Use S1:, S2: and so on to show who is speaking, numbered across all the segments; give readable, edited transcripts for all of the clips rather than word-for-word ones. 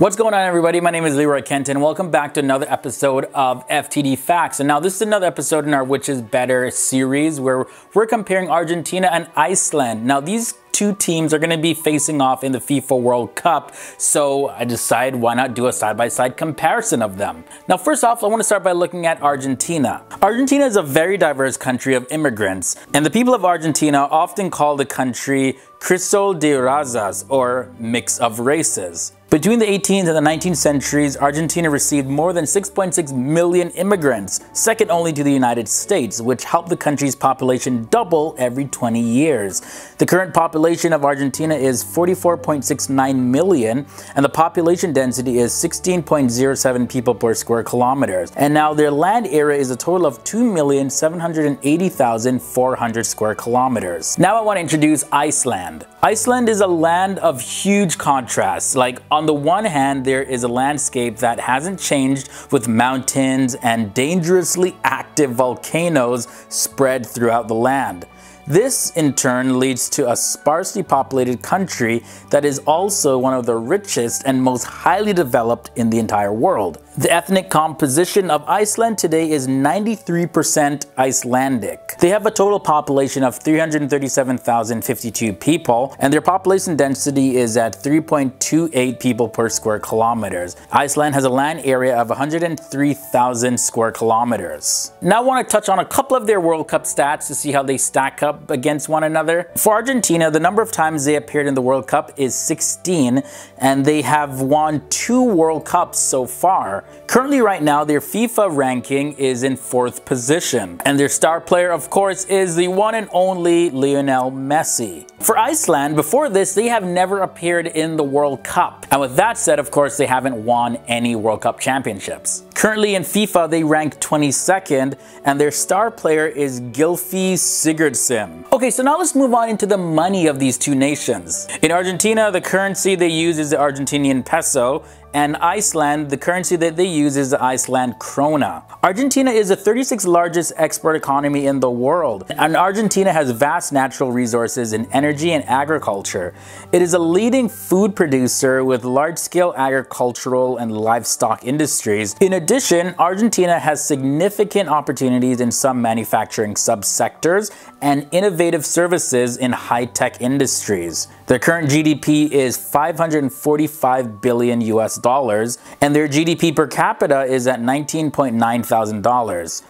S1: What's going on, everybody? My name is Leroy Kenton. Welcome back to another episode of FTD Facts. And now this is another episode in our Which is Better series where we're comparing Argentina and Iceland. Now these two teams are going to be facing off in the FIFA World Cup, so I decided why not do a side-by-side comparison of them. Now first off, I want to start by looking at Argentina. Argentina is a very diverse country of immigrants, and the people of Argentina often call the country crisol de razas, or mix of races. Between the 18th and the 19th centuries, Argentina received more than 6.6 million immigrants, second only to the United States, which helped the country's population double every 20 years. The current population of Argentina is 44.69 million, and the population density is 16.07 people per square kilometers. And now their land area is a total of 2,780,400 square kilometers. Now I want to introduce Iceland. Iceland is a land of huge contrasts. Like, on the one hand, there is a landscape that hasn't changed, with mountains and dangerously active volcanoes spread throughout the land. This in turn leads to a sparsely populated country that is also one of the richest and most highly developed in the entire world. The ethnic composition of Iceland today is 93% Icelandic. They have a total population of 337,052 people, and their population density is at 3.28 people per square kilometers. Iceland has a land area of 103,000 square kilometers. Now I want to touch on a couple of their World Cup stats to see how they stack up against one another. For Argentina, the number of times they appeared in the World Cup is 16, and they have won 2 World Cups so far. Currently right now, their FIFA ranking is in 4th position, and their star player, of course, is the one and only Lionel Messi. For Iceland, before this, they have never appeared in the World Cup, and with that said, of course, they haven't won any World Cup championships. Currently in FIFA, they rank 22nd, and their star player is Gylfi Sigurdsson. Okay, so now let's move on into the money of these two nations. In Argentina, the currency they use is the Argentinian peso, and Iceland, the currency that they use is the Iceland krona. Argentina is the 36th largest export economy in the world, and Argentina has vast natural resources in energy and agriculture. It is a leading food producer with large-scale agricultural and livestock industries. In addition, Argentina has significant opportunities in some manufacturing subsectors and innovative services in high-tech industries. Their current GDP is $545 billion US, and their GDP per capita is at $19.9 thousand.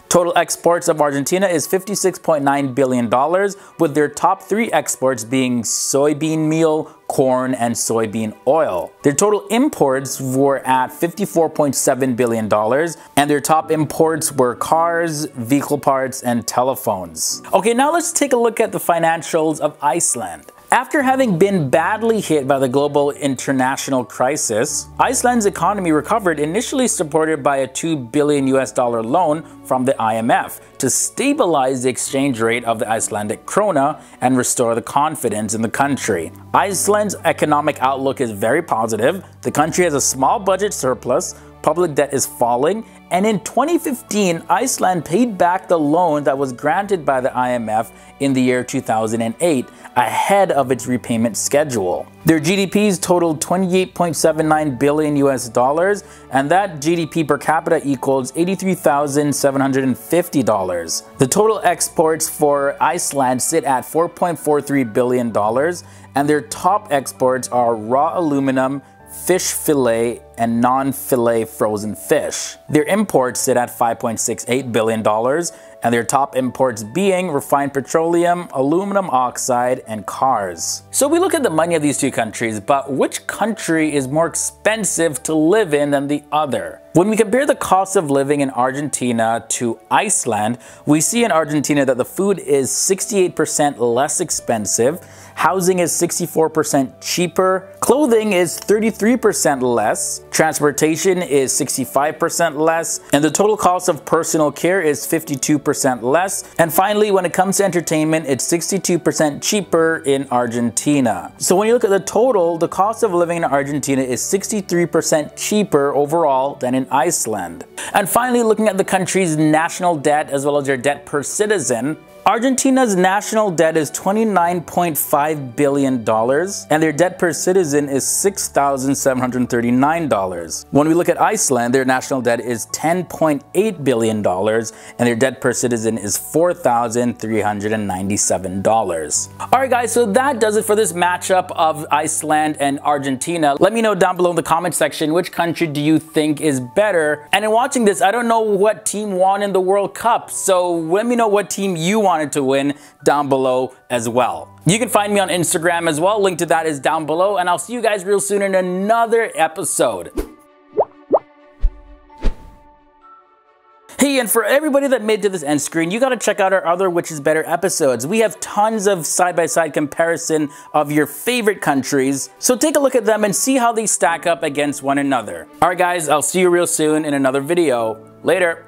S1: Total exports of Argentina is $56.9 billion, with their top 3 exports being soybean meal, corn, and soybean oil. Their total imports were at $54.7 billion, and their top imports were cars, vehicle parts, and telephones. Okay, now let's take a look at the financials of Iceland. After having been badly hit by the global international crisis, Iceland's economy recovered, initially supported by a $2 billion US loan from the IMF to stabilize the exchange rate of the Icelandic krona and restore the confidence in the country. Iceland's economic outlook is very positive. The country has a small budget surplus, public debt is falling, and in 2015, Iceland paid back the loan that was granted by the IMF in the year 2008, ahead of its repayment schedule. Their GDPs totaled $28.79 billion US, and that GDP per capita equals $83,750. The total exports for Iceland sit at $4.43 billion, and their top exports are raw aluminum, fish fillet, and non-fillet frozen fish. Their imports sit at $5.68 billion, and their top imports being refined petroleum, aluminum oxide, and cars. So we look at the money of these two countries, but which country is more expensive to live in than the other? When we compare the cost of living in Argentina to Iceland, we see in Argentina that the food is 68% less expensive, housing is 64% cheaper, clothing is 33% less, transportation is 65% less, and the total cost of personal care is 52% less. And finally, when it comes to entertainment, it's 62% cheaper in Argentina. So when you look at the total, the cost of living in Argentina is 63% cheaper overall than in Iceland. And finally, looking at the country's national debt as well as their debt per citizen, Argentina's national debt is $29.5 billion, and their debt per citizen is $6,739. When we look at Iceland, their national debt is $10.8 billion, and their debt per citizen is $4,397. Alright guys, so that does it for this matchup of Iceland and Argentina. Let me know down below in the comment section, which country do you think is better? And in watching this, I don't know what team won in the World Cup, so let me know what team you wanted to win down below as well. You can find me on Instagram as well, link to that is down below, and I'll see you guys real soon in another episode. Hey, and for everybody that made it to this end screen, you gotta check out our other Which Is Better episodes. We have tons of side-by-side comparison of your favorite countries, so take a look at them and see how they stack up against one another. Alright guys, I'll see you real soon in another video. Later!